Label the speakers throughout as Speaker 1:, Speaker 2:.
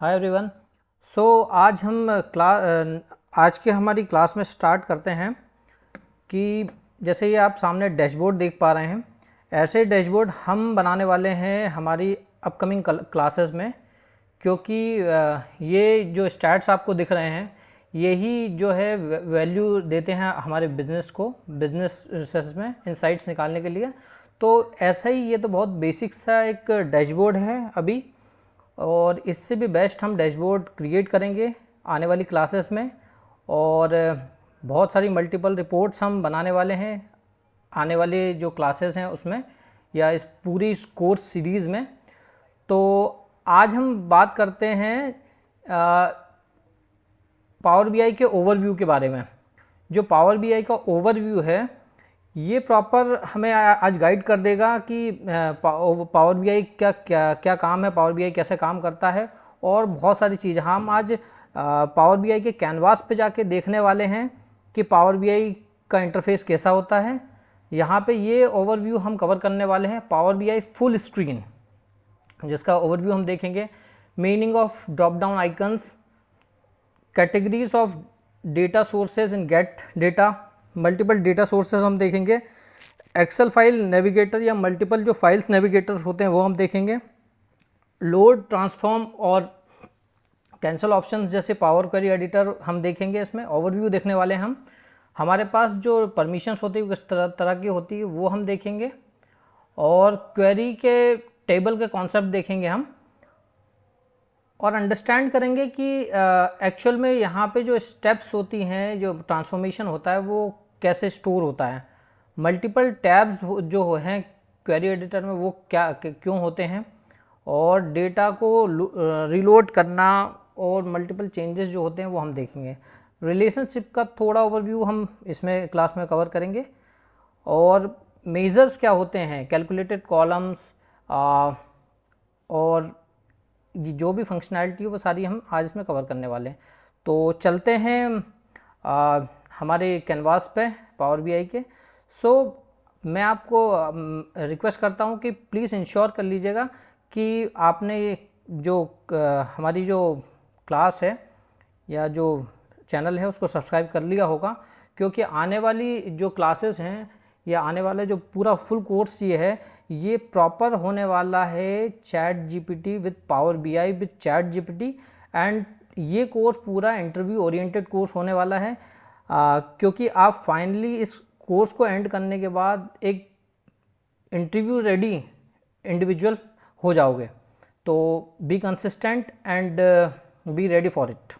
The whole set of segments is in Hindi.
Speaker 1: Hi everyone. आज हम आज के हमारी क्लास में स्टार्ट करते हैं कि जैसे ये आप सामने डैशबोर्ड देख पा रहे हैं, ऐसे डैशबोर्ड हम बनाने वाले हैं हमारी अपकमिंग क्लासेस में। क्योंकि ये जो स्टैट्स आपको दिख रहे हैं यही जो है वैल्यू देते हैं हमारे बिजनेस को, बिजनेस रिसर्च में इंसाइट्स निकालने के लिए। तो ऐसा ही ये तो बहुत बेसिक सा एक डैशबोर्ड है अभी, और इससे भी बेस्ट हम डैशबोर्ड क्रिएट करेंगे आने वाली क्लासेस में। और बहुत सारी मल्टीपल रिपोर्ट्स हम बनाने वाले हैं आने वाले जो क्लासेस हैं उसमें, या इस पूरी कोर्स सीरीज़ में। तो आज हम बात करते हैं पावर बीआई के ओवरव्यू के बारे में। जो पावर बीआई का ओवरव्यू है ये प्रॉपर हमें आज गाइड कर देगा कि पावर बीआई क्या क्या क्या काम है, पावर बीआई कैसे काम करता है, और बहुत सारी चीज़ हम आज पावर बीआई के कैनवास पे जाके देखने वाले हैं कि पावर बीआई का इंटरफेस कैसा होता है। यहाँ पे ये ओवरव्यू हम कवर करने वाले हैं पावर बीआई फुल स्क्रीन, जिसका ओवरव्यू हम देखेंगे। Meaning of drop down icons, categories of data sources in gate data, multiple data sources हम देखेंगे। एक्सेल फाइल नेविगेटर या मल्टीपल जो फाइल्स नेविगेटर्स होते हैं वो हम देखेंगे। लोड, ट्रांसफॉर्म और कैंसिल ऑप्शंस जैसे पावर क्वेरी एडिटर हम देखेंगे। इसमें ओवरव्यू देखने वाले हैं हम। हमारे पास जो परमिशंस होती है किस तरह की होती है वो हम देखेंगे, और क्वेरी के टेबल के कॉन्सेप्ट देखेंगे हम, और अंडरस्टैंड करेंगे कि एक्चुअल में यहाँ पे जो स्टेप्स होती हैं, जो ट्रांसफॉर्मेशन होता है वो कैसे स्टोर होता है। मल्टीपल टैब्स जो हैं क्वेरी एडिटर में वो क्यों होते हैं, और डेटा को रिलोड करना और मल्टीपल चेंजेस जो होते हैं वो हम देखेंगे। रिलेशनशिप का थोड़ा ओवरव्यू हम इसमें क्लास में कवर करेंगे, और मेजर्स क्या होते हैं, कैलकुलेटेड कॉलम्स, और जो भी फंक्शनैलिटी है वो सारी हम आज इसमें कवर करने वाले हैं। तो चलते हैं हमारे कैनवास पे पावर बीआई के। मैं आपको रिक्वेस्ट करता हूँ कि प्लीज़ इंश्योर कर लीजिएगा कि आपने जो हमारी जो क्लास है या जो चैनल है उसको सब्सक्राइब कर लिया होगा, क्योंकि आने वाली जो क्लासेस हैं या आने वाला जो पूरा फुल कोर्स ये है, ये प्रॉपर होने वाला है chat GPT with power BI with chat GPT. And ये कोर्स पूरा इंटरव्यू ओरिएंटेड कोर्स होने वाला है, क्योंकि आप फाइनली इस कोर्स को एंड करने के बाद एक इंटरव्यू रेडी इंडिविजुअल हो जाओगे। तो be consistent and be ready for it.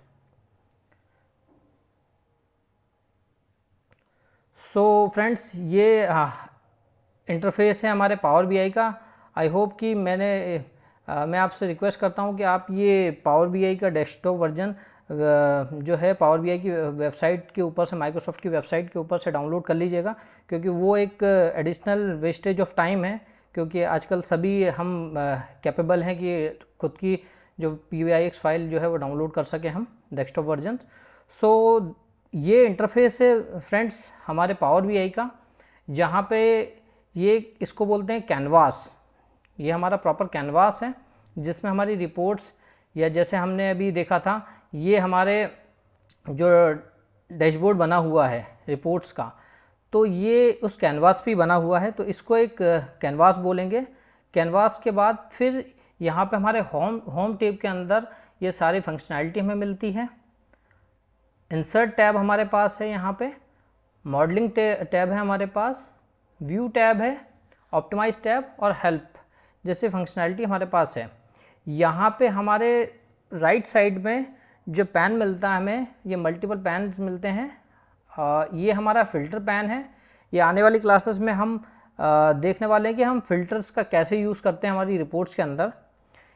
Speaker 1: So friends, ये इंटरफेस है हमारे पावर बीआई का। आई होप कि मैं आपसे रिक्वेस्ट करता हूँ कि आप ये पावर बीआई का डेस्कटॉप वर्जन जो है पावर बीआई की वेबसाइट के ऊपर से, माइक्रोसॉफ्ट की वेबसाइट के ऊपर से डाउनलोड कर लीजिएगा, क्योंकि वो एक एडिशनल वेस्टेज ऑफ टाइम है। क्योंकि आजकल सभी हम कैपेबल हैं कि खुद की जो PBIX फाइल जो है वो डाउनलोड कर सकें हम डेस्कटॉप वर्जन। ये इंटरफेस है फ्रेंड्स हमारे पावर बीआई का, जहाँ पे ये इसको बोलते हैं कैनवास। ये हमारा प्रॉपर कैनवास है जिसमें हमारी रिपोर्ट्स, या जैसे हमने अभी देखा था ये हमारे जो डैशबोर्ड बना हुआ है रिपोर्ट्स का, तो ये उस कैनवास पे बना हुआ है, तो इसको एक कैनवास बोलेंगे। कैनवास के बाद फिर यहाँ पे हमारे होम टैब के अंदर ये सारी फंक्शनैलिटी हमें मिलती है। इंसर्ट टैब हमारे पास है, यहाँ पे मॉडलिंग टैब है हमारे पास, व्यू टैब है, ऑप्टिमाइज टैब और हेल्प जैसे फंक्शनैलिटी हमारे पास है। यहाँ पे हमारे राइट साइड में जो पैन मिलता है हमें, ये मल्टीपल पैन मिलते हैं। ये हमारा फ़िल्टर पैन है। ये आने वाली क्लासेस में हम देखने वाले हैं कि हम फ़िल्टर्स का कैसे यूज़ करते हैं हमारी रिपोर्ट्स के अंदर।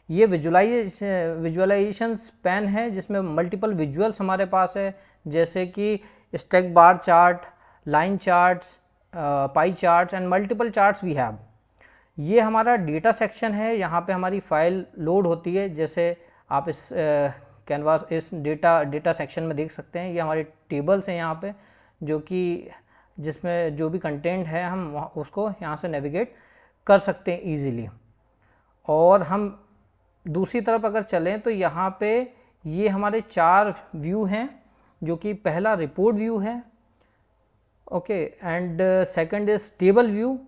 Speaker 1: ये विजुअलाइजेशंस पैन है जिसमें मल्टीपल विजुअल्स हमारे पास है, जैसे कि stack bar chart, line charts, pie charts and multiple charts we have. ये हमारा डेटा सेक्शन है, यहाँ पे हमारी फ़ाइल लोड होती है, जैसे आप इस कैनवास इस डेटा सेक्शन में देख सकते हैं। ये हमारे टेबल्स हैं यहाँ पे, जो कि जिसमें जो भी कंटेंट है हम उसको यहाँ से नेविगेट कर सकते हैं ईजीली। और हम दूसरी तरफ अगर चलें तो यहाँ पे ये हमारे 4 व्यू हैं, जो कि पहला रिपोर्ट व्यू है, okay, and second is table view,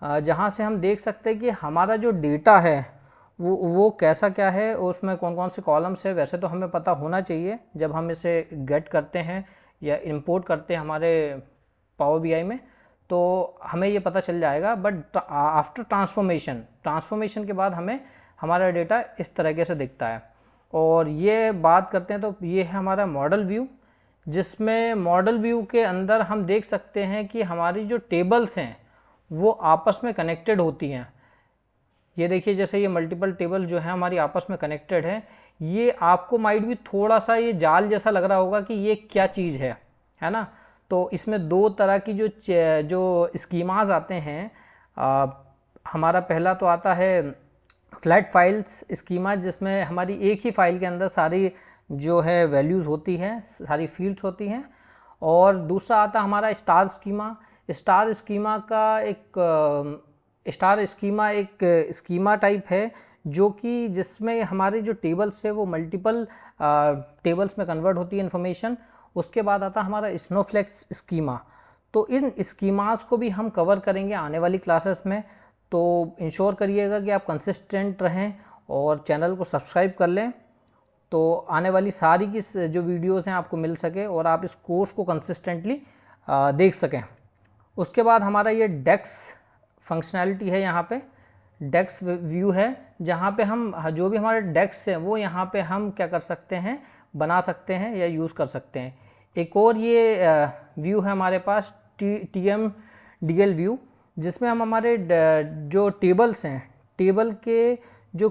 Speaker 1: जहाँ से हम देख सकते हैं कि हमारा जो डेटा है वो कैसा क्या है, उसमें कौन कौन से कॉलम्स है। वैसे तो हमें पता होना चाहिए जब हम इसे गेट करते हैं या इंपोर्ट करते हैं हमारे पावर बीआई में, तो हमें ये पता चल जाएगा। बट आफ्टर ट्रांसफॉर्मेशन के बाद हमें हमारा डेटा इस तरीके से दिखता है। और ये बात करते हैं तो ये है हमारा मॉडल व्यू, जिसमें मॉडल व्यू के अंदर हम देख सकते हैं कि हमारी जो टेबल्स हैं वो आपस में कनेक्टेड होती हैं। ये देखिए, जैसे ये मल्टीपल टेबल जो है हमारी आपस में कनेक्टेड है। ये आपको माइट भी थोड़ा सा ये जाल जैसा लग रहा होगा कि ये क्या चीज़ है ना। तो इसमें 2 तरह की जो स्कीमाज आते हैं। हमारा पहला तो आता है फ्लैट फाइल्स स्कीमा, जिसमें हमारी एक ही फाइल के अंदर सारी जो है वैल्यूज़ होती हैं, सारी फील्ड्स होती हैं। और दूसरा आता हमारा स्टार स्कीमा। स्टार स्कीमा एक स्कीमा टाइप है, जो कि जिसमें हमारे जो टेबल्स है वो मल्टीपल टेबल्स में कन्वर्ट होती है इन्फॉर्मेशन। उसके बाद आता हमारा स्नोफ्लेक्स स्कीमा। तो इन स्कीमास को भी हम कवर करेंगे आने वाली क्लासेस में। तो इंश्योर करिएगा कि आप कंसिस्टेंट रहें और चैनल को सब्सक्राइब कर लें, तो आने वाली सारी की जो वीडियोस हैं आपको मिल सके और आप इस कोर्स को कंसिस्टेंटली देख सकें। उसके बाद हमारा ये डेक्स फंक्शनैलिटी है, यहाँ पे डेक्स व्यू है, जहाँ पे हम जो भी हमारे डेक्स हैं वो यहाँ पे हम क्या कर सकते हैं, बना सकते हैं या यूज़ कर सकते हैं। एक और ये व्यू है हमारे पास TMDL व्यू, जिसमें हम हमारे जो टेबल्स हैं, टेबल के जो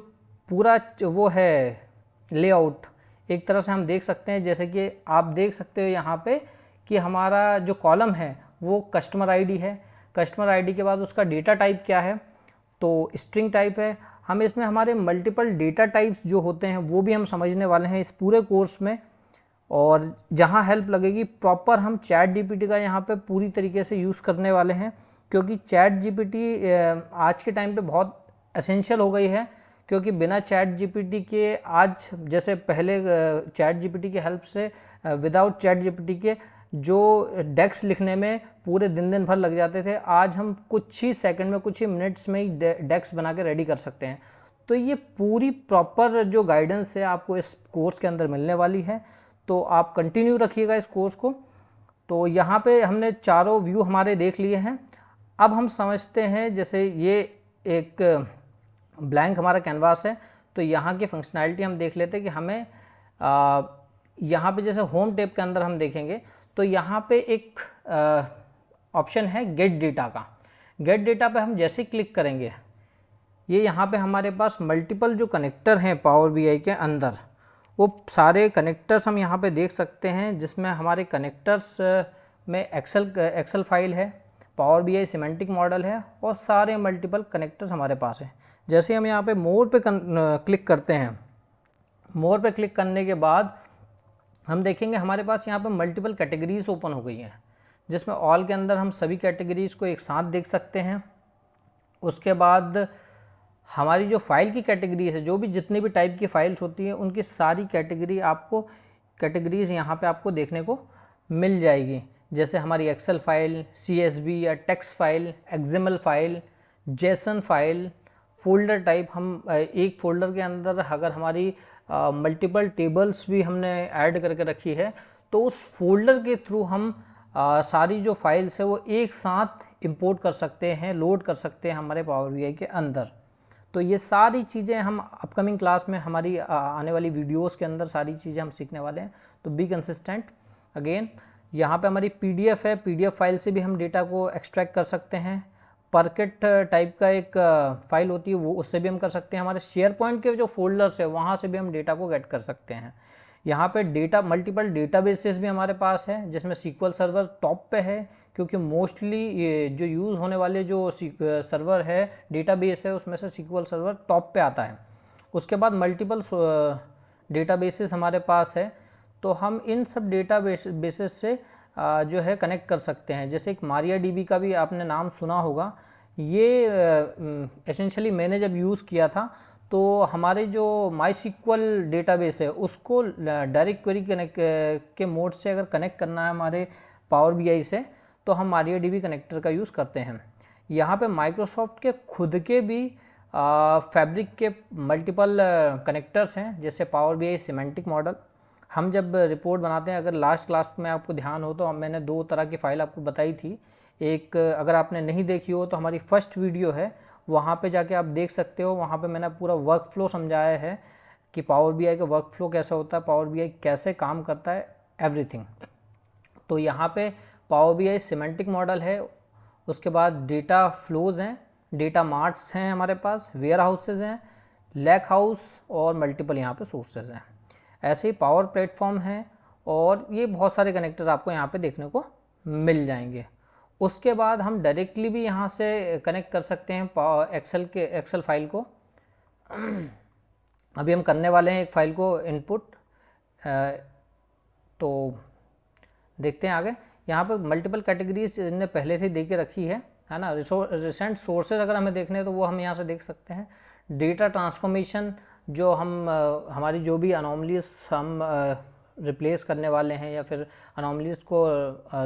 Speaker 1: पूरा वो है लेआउट एक तरह से हम देख सकते हैं। जैसे कि आप देख सकते हो यहाँ पे कि हमारा जो कॉलम है वो कस्टमर आईडी है। कस्टमर आईडी के बाद उसका डेटा टाइप क्या है, तो स्ट्रिंग टाइप है। हम इसमें हमारे मल्टीपल डेटा टाइप्स जो होते हैं वो भी हम समझने वाले हैं इस पूरे कोर्स में। और जहाँ हेल्प लगेगी प्रॉपर हम चैट जीपीटी का यहाँ पे पूरी तरीके से यूज़ करने वाले हैं, क्योंकि चैट जीपीटी आज के टाइम पे बहुत एसेंशियल हो गई है। क्योंकि बिना चैट जीपीटी के आज, जैसे पहले चैट जीपीटी की हेल्प से, विदाउट चैट जीपीटी के जो डेक्स लिखने में पूरे दिन भर लग जाते थे, आज हम कुछ ही सेकंड में, कुछ ही मिनट्स में ही डेक्स बना के रेडी कर सकते हैं। तो ये पूरी प्रॉपर जो गाइडेंस है आपको इस कोर्स के अंदर मिलने वाली है, तो आप कंटिन्यू रखिएगा इस कोर्स को। तो यहाँ पे हमने चारों व्यू हमारे देख लिए हैं। अब हम समझते हैं, जैसे ये एक ब्लैंक हमारा कैनवास है, तो यहाँ की फंक्शनैलिटी हम देख लेते हैं कि हमें यहाँ पे जैसे होम टैब के अंदर हम देखेंगे तो यहाँ पे एक ऑप्शन है गेट डेटा का। गेट डेटा पे हम जैसे क्लिक करेंगे, ये यहाँ पे हमारे पास मल्टीपल जो कनेक्टर हैं पावर बीआई के अंदर, वो सारे कनेक्टर्स हम यहाँ पे देख सकते हैं, जिसमें हमारे कनेक्टर्स में एक्सेल फाइल है, पावर बीआई सिमेंटिक मॉडल है और सारे मल्टीपल कनेक्टर्स हमारे पास हैं। जैसे हम यहाँ पे मोर पे क्लिक करते हैं, मोर पे क्लिक करने के बाद हम देखेंगे हमारे पास यहाँ पे मल्टीपल कैटेगरीज ओपन हो गई हैं, जिसमें ऑल के अंदर हम सभी कैटेगरीज को एक साथ देख सकते हैं। उसके बाद हमारी जो फाइल की कैटेगरीज है, जो भी जितनी भी टाइप की फाइल्स होती हैं उनकी सारी कैटेगरीज यहाँ पे आपको देखने को मिल जाएगी। जैसे हमारी एक्सेल फाइल, CSV या text file, XML file, JSON file, folder type. हम एक फोल्डर के अंदर अगर हमारी मल्टीपल टेबल्स भी हमने ऐड करके रखी है, तो उस फोल्डर के थ्रू हम सारी जो फाइल्स है वो एक साथ इंपोर्ट कर सकते हैं, लोड कर सकते हैं हमारे पावर बीआई के अंदर। तो ये सारी चीज़ें हम अपकमिंग क्लास में, हमारी आने वाली वीडियोस के अंदर सारी चीज़ें हम सीखने वाले हैं। तो बी कंसिस्टेंट। अगेन यहाँ पे हमारी PDF है, PDF फाइल से भी हम डेटा को एक्सट्रैक्ट कर सकते हैं। परकेट टाइप का एक फाइल होती है, वो उससे भी हम कर सकते हैं। हमारे शेयर पॉइंट के जो फोल्डर्स है वहाँ से भी हम डेटा को गेट कर सकते हैं। यहाँ पे डेटा मल्टीपल डेटाबेसेस भी हमारे पास है, जिसमें SQL सर्वर टॉप पे है, क्योंकि मोस्टली ये जो यूज़ होने वाले जो सर्वर है, डेटाबेस है, उसमें से SQL सर्वर टॉप पे आता है। उसके बाद मल्टीपल डेटाबेसेस हमारे पास है, तो हम इन सब डेटाबेसेस से जो है कनेक्ट कर सकते हैं। जैसे एक MariaDB का भी आपने नाम सुना होगा। ये एसेंशियली मैंने जब यूज़ किया था तो हमारे जो MySQL डेटाबेस है उसको डायरेक्ट क्वेरी कनेक्ट के मोड से अगर कनेक्ट करना है हमारे पावर BI से, तो हम MariaDB कनेक्टर का यूज़ करते हैं। यहाँ पे माइक्रोसॉफ्ट के खुद के भी फैब्रिक के मल्टीपल कनेक्टर्स हैं, जैसे पावर BI सिमेंटिक मॉडल। हम जब रिपोर्ट बनाते हैं, अगर लास्ट क्लास में आपको ध्यान हो तो मैंने 2 तरह की फ़ाइल आपको बताई थी। एक अगर आपने नहीं देखी हो तो हमारी फर्स्ट वीडियो है, वहाँ पे जाके आप देख सकते हो। वहाँ पे मैंने पूरा वर्क फ्लो समझाया है कि पावर BI का वर्क फ्लो कैसा होता है, पावर BI कैसे काम करता है, एवरीथिंग। तो यहाँ पे पावर BI सिमेंटिक मॉडल है, उसके बाद डेटा फ्लोज हैं, डेटा मार्ट्स हैं, हमारे पास वेयर हाउसेज हैं, लैक हाउस और मल्टीपल यहाँ पे सोर्सेज हैं। ऐसे ही पावर प्लेटफॉर्म है और ये बहुत सारे कनेक्टर्स आपको यहाँ पे देखने को मिल जाएंगे। उसके बाद हम डायरेक्टली भी यहाँ से कनेक्ट कर सकते हैं एक्सेल फाइल को। अभी हम करने वाले हैं एक फ़ाइल को इनपुट, तो देखते हैं आगे। यहाँ पर मल्टीपल कैटेगरीज इनने पहले से दे के रखी है ना। रिसेंट सोर्सेज अगर हमें देखने हैं तो वो हम यहाँ से देख सकते हैं। डेटा ट्रांसफॉर्मेशन, जो हम हमारी जो भी अनोमलीज हम रिप्लेस करने वाले हैं या फिर अनोमलीज को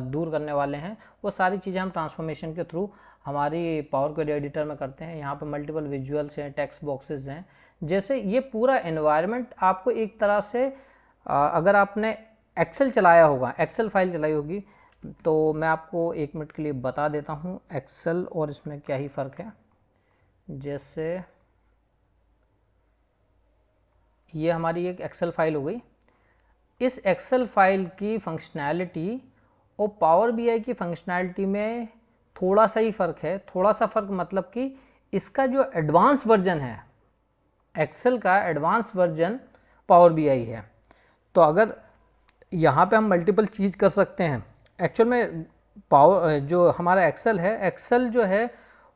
Speaker 1: दूर करने वाले हैं, वो सारी चीज़ें हम ट्रांसफॉर्मेशन के थ्रू हमारी पावर क्वेरी एडिटर में करते हैं। यहाँ पर मल्टीपल विजुअल्स हैं, टेक्स्ट बॉक्सेस हैं। जैसे ये पूरा एनवायरनमेंट आपको एक तरह से अगर आपने एक्सेल चलाया होगा, एक्सेल फाइल चलाई होगी, तो मैं आपको 1 मिनट के लिए बता देता हूँ एक्सेल और इसमें क्या ही फ़र्क है। जैसे ये हमारी एक एक्सेल फाइल हो गई। इस एक्सेल फाइल की फंक्शनैलिटी और पावर BI की फंक्शनैलिटी में थोड़ा सा ही फ़र्क है। थोड़ा सा फ़र्क मतलब कि इसका जो एडवांस वर्जन है, एक्सेल का एडवांस वर्जन पावर BI है। तो अगर यहाँ पे हम मल्टीपल चीज़ कर सकते हैं। एक्चुअल में पावर जो हमारा एक्सेल है, एक्सेल जो है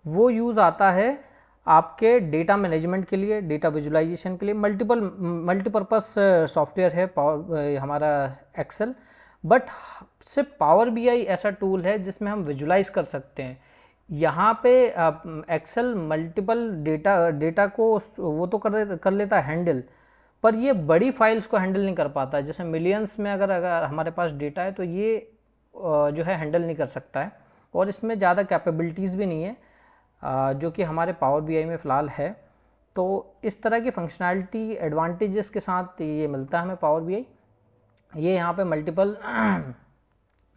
Speaker 1: वो यूज़ आता है आपके डेटा मैनेजमेंट के लिए, डेटा विजुलाइजेशन के लिए। मल्टीपर्पस सॉफ्टवेयर है पावर हमारा एक्सेल। बट सिर्फ पावर BI ऐसा टूल है जिसमें हम विजुलाइज कर सकते हैं। यहाँ पे एक्सेल मल्टीपल डेटा को वो तो कर लेता है हैंडल, पर ये बड़ी फाइल्स को हैंडल नहीं कर पाता। जैसे मिलियंस में अगर हमारे पास डेटा है तो ये जो है हैंडल नहीं कर सकता है, और इसमें ज़्यादा कैपेबिलिटीज़ भी नहीं है जो कि हमारे पावर BI में फ़िलहाल है। तो इस तरह की फंक्शनैलिटी एडवांटेजेस के साथ ये मिलता है हमें पावर BI। ये यहाँ पे मल्टीपल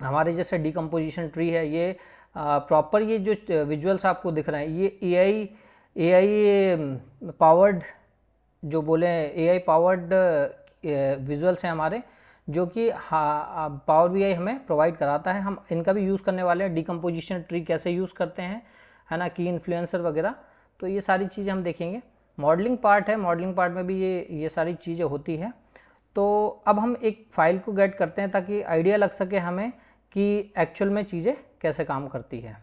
Speaker 1: हमारे जैसे डिकम्पोजिशन ट्री है, ये प्रॉपर ये जो विजुअल्स आपको दिख रहे हैं ये AI पावर्ड, जो बोले AI पावर्ड विजुअल्स हैं हमारे, जो कि पावर BI हमें प्रोवाइड कराता है। हम इनका भी यूज़ करने वाले हैं। डिकम्पोजिशन ट्री कैसे यूज़ करते हैं, है ना, की इन्फ्लुएंसर वगैरह, तो ये सारी चीज़ें हम देखेंगे। मॉडलिंग पार्ट है, मॉडलिंग पार्ट में भी ये सारी चीज़ें होती है। तो अब हम एक फ़ाइल को गेट करते हैं ताकि आइडिया लग सके हमें कि एक्चुअल में चीज़ें कैसे काम करती है।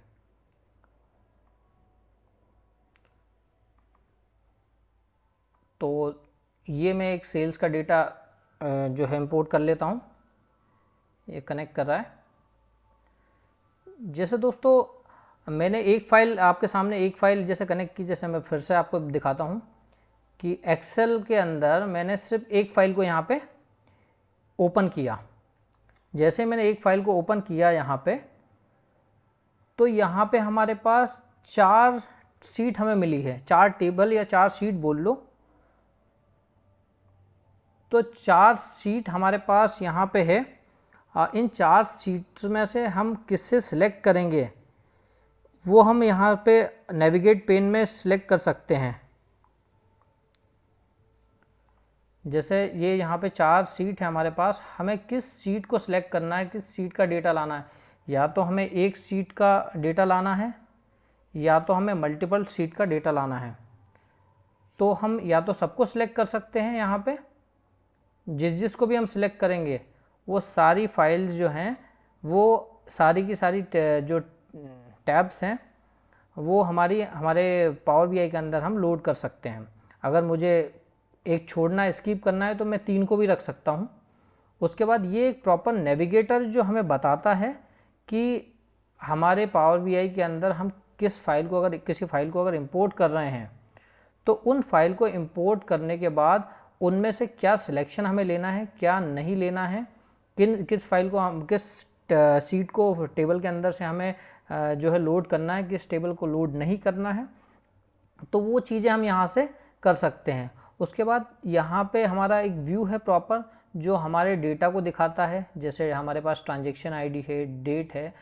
Speaker 1: तो ये मैं एक सेल्स का डेटा जो है इंपोर्ट कर लेता हूँ। ये कनेक्ट कर रहा है। जैसे दोस्तों मैंने एक फ़ाइल आपके सामने एक फ़ाइल जैसे कनेक्ट की, जैसे मैं फिर से आपको दिखाता हूँ कि एक्सेल के अंदर मैंने सिर्फ एक फ़ाइल को यहाँ पे ओपन किया। जैसे मैंने एक फ़ाइल को ओपन किया यहाँ पे, तो यहाँ पे हमारे पास 4 शीट हमें मिली है, 4 टेबल या 4 शीट बोल लो। तो 4 शीट हमारे पास यहाँ पे है। इन 4 शीट्स में से हम किससे सिलेक्ट करेंगे वो हम यहाँ पे नेविगेट पेन में सिलेक्ट कर सकते हैं। जैसे ये यहाँ पे 4 शीट है हमारे पास, हमें किस शीट को सिलेक्ट करना है, किस शीट का डेटा लाना है। या तो हमें एक शीट का डेटा लाना है या तो हमें मल्टीपल शीट का डेटा लाना है। तो हम या तो सबको सिलेक्ट कर सकते हैं, यहाँ पे जिसको भी हम सिलेक्ट करेंगे वो सारी फाइल्स जो हैं वो सारी की सारी जो टैब्स हैं वो हमारे पावर BI के अंदर हम लोड कर सकते हैं। अगर मुझे एक छोड़ना स्किप करना है तो मैं 3 को भी रख सकता हूँ। उसके बाद ये एक प्रॉपर नेविगेटर जो हमें बताता है कि हमारे पावर BI के अंदर हम किस फाइल को, अगर किसी फाइल को अगर इंपोर्ट कर रहे हैं तो उन फाइल को इंपोर्ट करने के बाद उनमें से क्या सिलेक्शन हमें लेना है, क्या नहीं लेना है, किस फाइल को हम किस सीट को टेबल के अंदर से हमें जो है लोड करना है, किस टेबल को लोड नहीं करना है, तो वो चीज़ें हम यहाँ से कर सकते हैं। उसके बाद यहाँ पे हमारा एक व्यू है प्रॉपर जो हमारे डेटा को दिखाता है। जैसे हमारे पास ट्रांजैक्शन आईडी है, डेट है,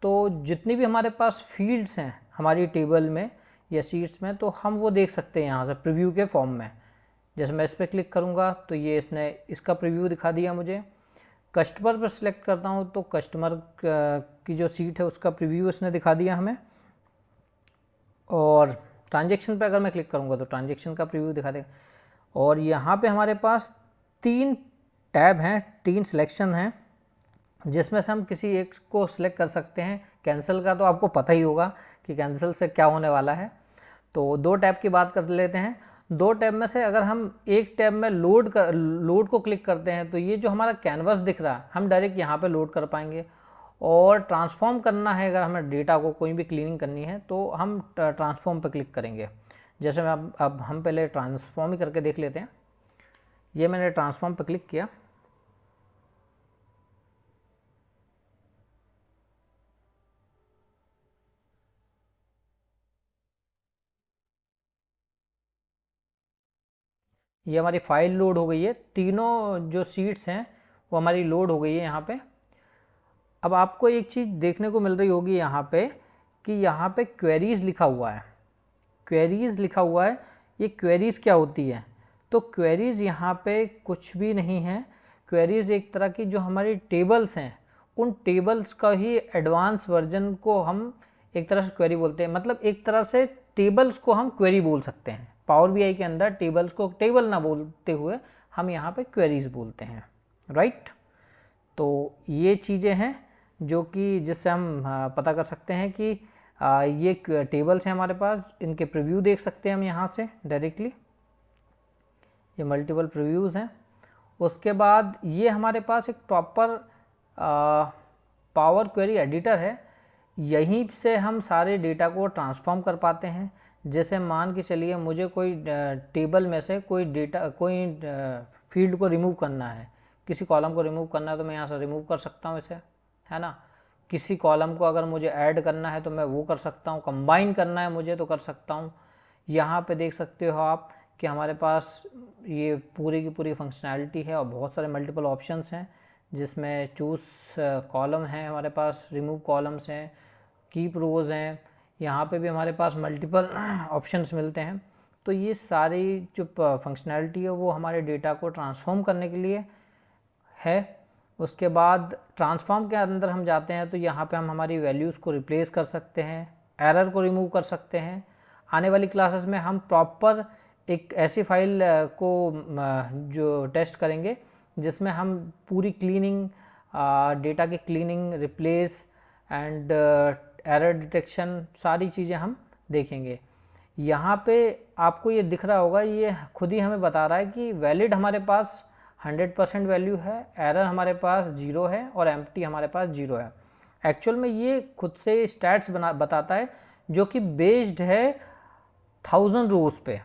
Speaker 1: तो जितनी भी हमारे पास फील्ड्स हैं हमारी टेबल में या सीट्स में, तो हम वो देख सकते हैं यहाँ से प्रीव्यू के फॉर्म में। जैसे मैं इस पर क्लिक करूँगा तो ये इसने इसका प्रीव्यू दिखा दिया मुझे। कस्टमर पर सिलेक्ट करता हूँ तो कस्टमर की जो सीट है उसका प्रीव्यू इसने दिखा दिया हमें। और ट्रांजैक्शन पे अगर मैं क्लिक करूँगा तो ट्रांजैक्शन का प्रीव्यू दिखा देगा। और यहाँ पे हमारे पास 3 टैब हैं, 3 सिलेक्शन हैं, जिसमें से हम किसी एक को सिलेक्ट कर सकते हैं। कैंसिल का तो आपको पता ही होगा कि कैंसिल से क्या होने वाला है। तो 2 टैब की बात कर लेते हैं। 2 टैब में से अगर हम एक टैब में लोड को क्लिक करते हैं तो ये जो हमारा कैनवस दिख रहा है हम डायरेक्ट यहाँ पे लोड कर पाएंगे। और ट्रांसफॉर्म करना है, अगर हमें डेटा को कोई भी क्लीनिंग करनी है तो हम ट्रांसफॉर्म पर क्लिक करेंगे। जैसे मैं अब हम पहले ट्रांसफॉर्म ही करके देख लेते हैं। ये मैंने ट्रांसफॉर्म पर क्लिक किया। ये हमारी फाइल लोड हो गई है, तीनों जो सीट्स हैं वो हमारी लोड हो गई है यहाँ पे। अब आपको एक चीज़ देखने को मिल रही होगी यहाँ पे कि यहाँ पे क्वेरीज लिखा हुआ है। क्वेरीज लिखा हुआ है, ये क्वेरीज क्या होती है? तो क्वेरीज यहाँ पे कुछ भी नहीं है। क्वेरीज एक तरह की जो हमारी टेबल्स हैं उन टेबल्स का ही एडवांस वर्जन को हम एक तरह से क्वेरी बोलते हैं। मतलब एक तरह से टेबल्स को हम क्वेरी बोल सकते हैं। पावर बीआई के अंदर टेबल्स को टेबल ना बोलते हुए हम यहाँ पे क्वेरीज बोलते हैं, राइट। तो ये चीज़ें हैं जो कि जिससे हम पता कर सकते हैं कि ये टेबल्स हैं हमारे पास, इनके प्रीव्यू देख सकते हैं हम यहाँ से डायरेक्टली। ये मल्टीपल प्रीव्यूज़ हैं। उसके बाद ये हमारे पास एक प्रॉपर पावर क्वेरी एडिटर है। यहीं से हम सारे डेटा को ट्रांसफॉर्म कर पाते हैं। जैसे मान के चलिए मुझे कोई टेबल में से कोई डेटा, कोई फील्ड को रिमूव करना है, किसी कॉलम को रिमूव करना है तो मैं यहाँ से रिमूव कर सकता हूँ इसे, है ना। किसी कॉलम को अगर मुझे ऐड करना है तो मैं वो कर सकता हूँ, कंबाइन करना है मुझे तो कर सकता हूँ। यहाँ पे देख सकते हो आप कि हमारे पास ये पूरी की पूरी फंक्शनैलिटी है और बहुत सारे मल्टीपल ऑप्शंस हैं, जिसमें चूज़ कॉलम है हमारे पास, रिमूव कॉलम्स हैं, कीप रोज़ हैं। यहाँ पे भी हमारे पास मल्टीपल ऑप्शंस मिलते हैं। तो ये सारी जो फंक्शनैलिटी है वो हमारे डेटा को ट्रांसफॉर्म करने के लिए है। उसके बाद ट्रांसफॉर्म के अंदर हम जाते हैं तो यहाँ पे हम हमारी वैल्यूज़ को रिप्लेस कर सकते हैं, एरर को रिमूव कर सकते हैं। आने वाली क्लासेस में हम प्रॉपर एक ऐसी फाइल को जो टेस्ट करेंगे जिसमें हम पूरी क्लीनिंग, डेटा की cleaning, replace and error detection, सारी चीज़ें हम देखेंगे। यहाँ पे आपको ये दिख रहा होगा, ये खुद ही हमें बता रहा है कि वैलिड हमारे पास 100% वैल्यू है, एरर हमारे पास 0 है और एम्प्टी हमारे पास 0 है। एक्चुअल में ये खुद से स्टैट्स बताता है जो कि बेस्ड है 1000 रोज पे।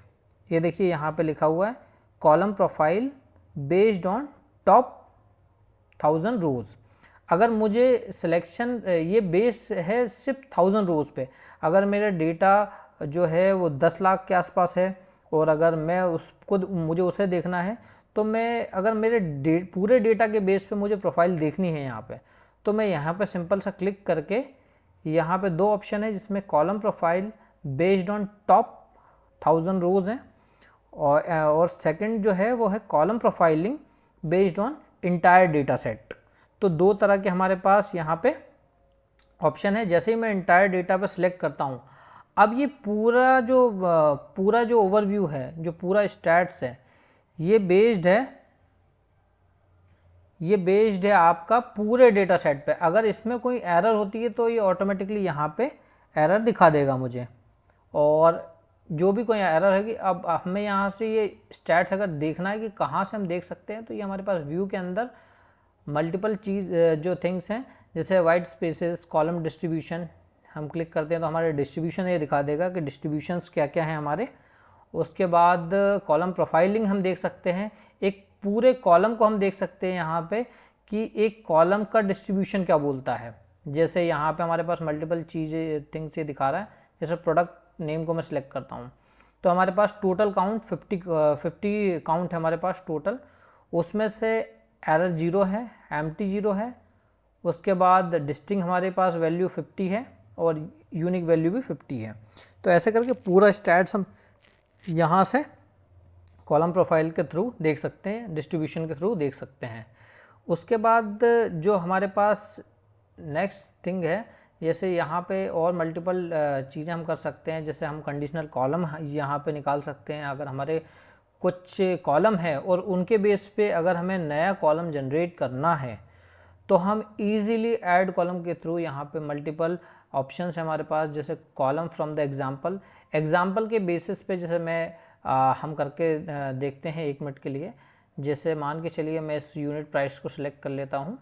Speaker 1: ये देखिए यहाँ पे लिखा हुआ है column profile based on top 1000 रोज। अगर मुझे सिलेक्शन, ये बेस है सिर्फ 1000 रोज पे। अगर मेरा डेटा जो है वो 10 लाख के आसपास है और अगर मैं उसको मुझे उसे देखना है तो मैं, अगर मेरे पूरे डेटा के बेस पे मुझे प्रोफाइल देखनी है यहाँ पे, तो मैं यहाँ पे सिंपल सा क्लिक करके, यहाँ पे 2 ऑप्शन है जिसमें column profile based on top 1000 रोज हैं और सेकंड जो है वो है column profiling based on entire data set. तो 2 तरह के हमारे पास यहाँ पे ऑप्शन है। जैसे ही मैं इंटायर डेटा पे सिलेक्ट करता हूँ, अब ये पूरा जो ओवरव्यू है, जो पूरा स्टैट्स है, ये बेस्ड है आपका पूरे डेटा सेट पे। अगर इसमें कोई एरर होती है तो ये ऑटोमेटिकली यहाँ पे एरर दिखा देगा मुझे। और जो भी कोई एरर है कि अब हमें यहाँ से ये स्टैट्स अगर देखना है कि कहाँ से हम देख सकते हैं, तो ये हमारे पास व्यू के अंदर मल्टीपल चीज़ जो थिंग्स हैं, जैसे वाइट स्पेसेस, कॉलम डिस्ट्रीब्यूशन, हम क्लिक करते हैं तो हमारे डिस्ट्रीब्यूशन ये दिखा देगा कि डिस्ट्रीब्यूशंस क्या क्या हैं हमारे। उसके बाद कॉलम प्रोफाइलिंग हम देख सकते हैं, एक पूरे कॉलम को हम देख सकते हैं यहाँ पे कि एक कॉलम का डिस्ट्रीब्यूशन क्या बोलता है। जैसे यहाँ पे हमारे पास मल्टीपल चीज़ें थिंग्स ये दिखा रहा है, जैसे प्रोडक्ट नेम को मैं सिलेक्ट करता हूँ तो हमारे पास टोटल काउंट 50 काउंट है हमारे पास टोटल, उसमें से एरर 0 है, एम्प्टी 0 है, उसके बाद डिस्टिंग हमारे पास वैल्यू 50 है और यूनिक वैल्यू भी 50 है। तो ऐसे करके पूरा स्टैट्स हम यहाँ से कॉलम प्रोफाइल के थ्रू देख सकते हैं, डिस्ट्रीब्यूशन के थ्रू देख सकते हैं। उसके बाद जो हमारे पास नेक्स्ट थिंग है, जैसे यहाँ पे और मल्टीपल चीज़ें हम कर सकते हैं, जैसे हम कंडीशनल कॉलम यहाँ पे निकाल सकते हैं। अगर हमारे कुछ कॉलम है और उनके बेस पे अगर हमें नया कॉलम जनरेट करना है तो हम इजीली ऐड कॉलम के थ्रू यहाँ पे मल्टीपल ऑप्शंस है हमारे पास, जैसे कॉलम फ्रॉम द एग्जाम्पल के बेसिस पे, जैसे मैं हम करके देखते हैं 1 मिनट के लिए। जैसे मान के चलिए मैं इस यूनिट प्राइस को सिलेक्ट कर लेता हूँ,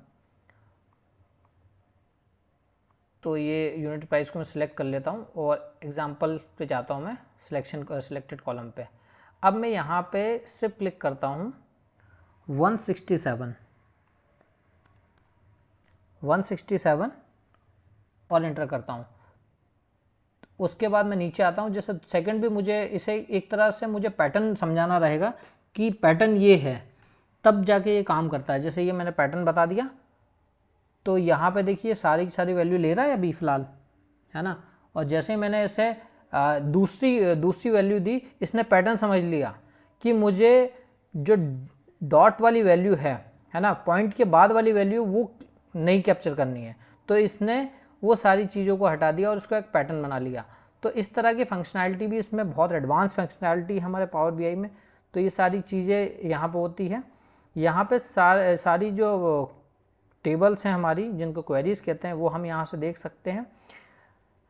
Speaker 1: तो ये यूनिट प्राइस को मैं सिलेक्ट कर लेता हूँ और एग्जाम्पल पे जाता हूँ मैं सिलेक्टेड कॉलम पे। अब मैं यहाँ पे सिर्फ क्लिक करता हूँ 167 और इंटर करता हूँ। उसके बाद मैं नीचे आता हूँ, जैसे सेकंड भी मुझे इसे एक तरह से मुझे पैटर्न समझाना रहेगा कि पैटर्न ये है, तब जाके ये काम करता है। जैसे ये मैंने पैटर्न बता दिया तो यहाँ पे देखिए सारी की सारी वैल्यू ले रहा है अभी फ़िलहाल, है ना। और जैसे ही मैंने इसे दूसरी वैल्यू दी, इसने पैटर्न समझ लिया कि मुझे जो डॉट वाली वैल्यू है ना, पॉइंट के बाद वाली वैल्यू वो नहीं कैप्चर करनी है, तो इसने वो सारी चीज़ों को हटा दिया और उसको एक पैटर्न बना लिया। तो इस तरह की फंक्शनैलिटी भी इसमें बहुत एडवांस फंक्शनैलिटी है हमारे पावर बीआई में। तो ये सारी चीज़ें यहाँ पे होती है। यहाँ पे सारी जो टेबल्स हैं हमारी, जिनको क्वेरीज कहते हैं, वो हम यहाँ से देख सकते हैं।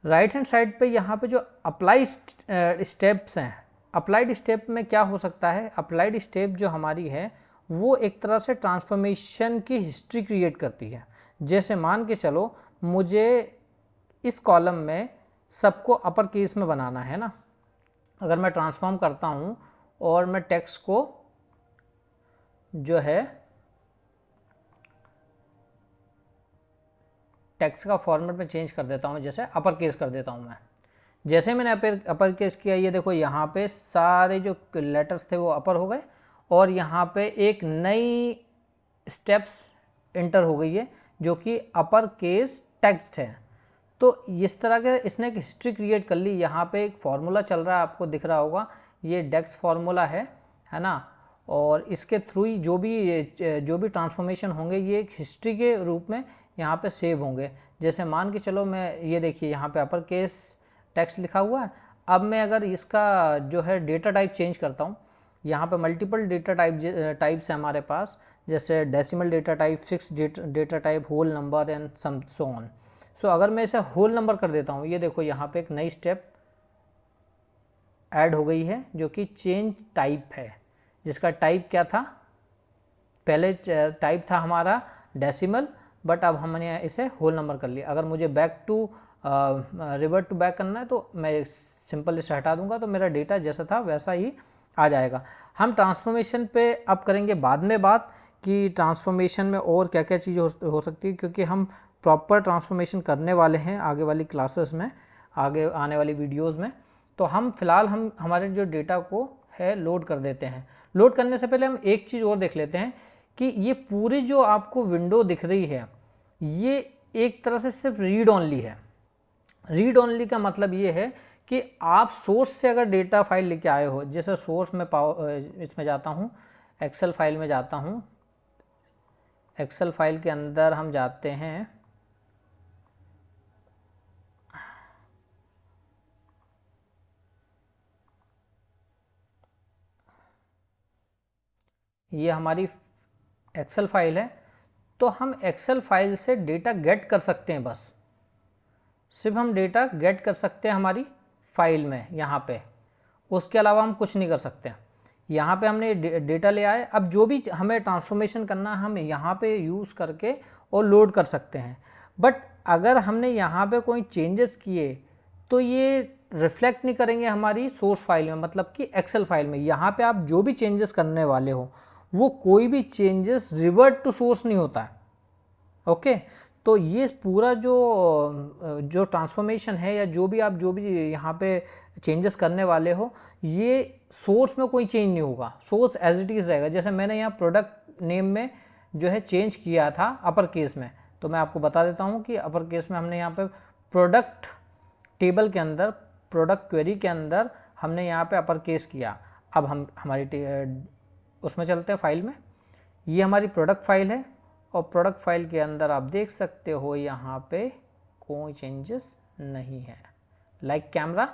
Speaker 1: राइट हैंड साइड पे यहाँ पे जो अप्लाई स्टेप्स हैं, अप्लाइड स्टेप में क्या हो सकता है, अप्लाइड स्टेप जो हमारी है वो एक तरह से ट्रांसफॉर्मेशन की हिस्ट्री क्रिएट करती है। जैसे मान के चलो मुझे इस कॉलम में सबको अपर केस में बनाना है ना, अगर मैं ट्रांसफॉर्म करता हूँ और मैं टेक्स्ट को जो है टेक्स्ट का फॉर्मेट में चेंज कर देता हूँ, जैसे अपर केस कर देता हूँ मैं। जैसे मैंने अपर केस किया, ये देखो यहाँ पे सारे जो लेटर्स थे वो अपर हो गए और यहाँ पे एक नई स्टेप्स इंटर हो गई है जो कि अपर केस टेक्स्ट है। तो इस तरह के इसने एक हिस्ट्री क्रिएट कर ली। यहाँ पे एक फार्मूला चल रहा है, आपको दिख रहा होगा, ये डेक्स फार्मूला है ना। और इसके थ्रू ही जो भी ट्रांसफॉर्मेशन होंगे ये एक हिस्ट्री के रूप में यहाँ पे सेव होंगे। जैसे मान के चलो मैं ये देखिए यहाँ पे अपर केस टेक्स्ट लिखा हुआ है। अब मैं अगर इसका जो है डेटा टाइप चेंज करता हूँ, यहाँ पे मल्टीपल डेटा टाइप्स है हमारे पास, जैसे decimal data type, fix data type, whole number and so on. So अगर मैं इसे होल नंबर कर देता हूँ, ये देखो यहाँ पे एक नई स्टेप ऐड हो गई है जो कि चेंज टाइप है, जिसका टाइप क्या था, पहले टाइप था हमारा डेसिमल, बट अब हमने इसे होल नंबर कर लिया। अगर मुझे रिवर्ट टू बैक करना है तो मैं सिंपल इसे हटा दूंगा, तो मेरा डेटा जैसा था वैसा ही आ जाएगा। हम ट्रांसफॉर्मेशन पे अब करेंगे बाद में बात कि ट्रांसफॉर्मेशन में और क्या क्या चीज़ें हो सकती है, क्योंकि हम प्रॉपर ट्रांसफॉर्मेशन करने वाले हैं आगे वाली क्लासेस में, आगे आने वाली वीडियोस में। तो हम फिलहाल हमारे जो डेटा को है लोड कर देते हैं। लोड करने से पहले हम एक चीज़ और देख लेते हैं कि ये पूरी जो आपको विंडो दिख रही है ये एक तरह से सिर्फ रीड ओनली है। रीड ओनली का मतलब ये है कि आप सोर्स से अगर डेटा फाइल लेके आए हो, जैसे सोर्स में इसमें जाता हूँ, एक्सेल फाइल में जाता हूँ, एक्सेल फाइल के अंदर हम जाते हैं, ये हमारी एक्सेल फाइल है। तो हम एक्सेल फाइल से डेटा गेट कर सकते हैं, बस सिर्फ हम डेटा गेट कर सकते हैं हमारी फाइल में यहाँ पे, उसके अलावा हम कुछ नहीं कर सकते। यहाँ पे हमने डेटा ले आए, अब जो भी हमें ट्रांसफॉर्मेशन करना है हम यहाँ पे यूज़ करके और लोड कर सकते हैं। बट अगर हमने यहाँ पे कोई चेंजेस किए तो ये रिफ्लेक्ट नहीं करेंगे हमारी सोर्स फाइल में, मतलब कि एक्सेल फाइल में। यहाँ पे आप जो भी चेंजेस करने वाले हो वो कोई भी चेंजेस रिवर्ट टू सोर्स नहीं होता है। ओके, तो ये पूरा जो ट्रांसफॉर्मेशन है या जो भी यहाँ पे चेंजेस करने वाले हो, ये सोर्स में कोई चेंज नहीं होगा, सोर्स एज इट इज़ रहेगा। जैसे मैंने यहाँ प्रोडक्ट नेम में जो है चेंज किया था अपर केस में, तो मैं आपको बता देता हूँ कि अपर केस में हमने यहाँ पे प्रोडक्ट टेबल के अंदर, प्रोडक्ट क्वेरी के अंदर हमने यहाँ पे अपर केस किया। अब हम हमारी उसमें चलते हैं फाइल में। ये हमारी प्रोडक्ट फाइल है और प्रोडक्ट फाइल के अंदर आप देख सकते हो यहाँ पे कोई चेंजेस नहीं है। लाइक कैमरा,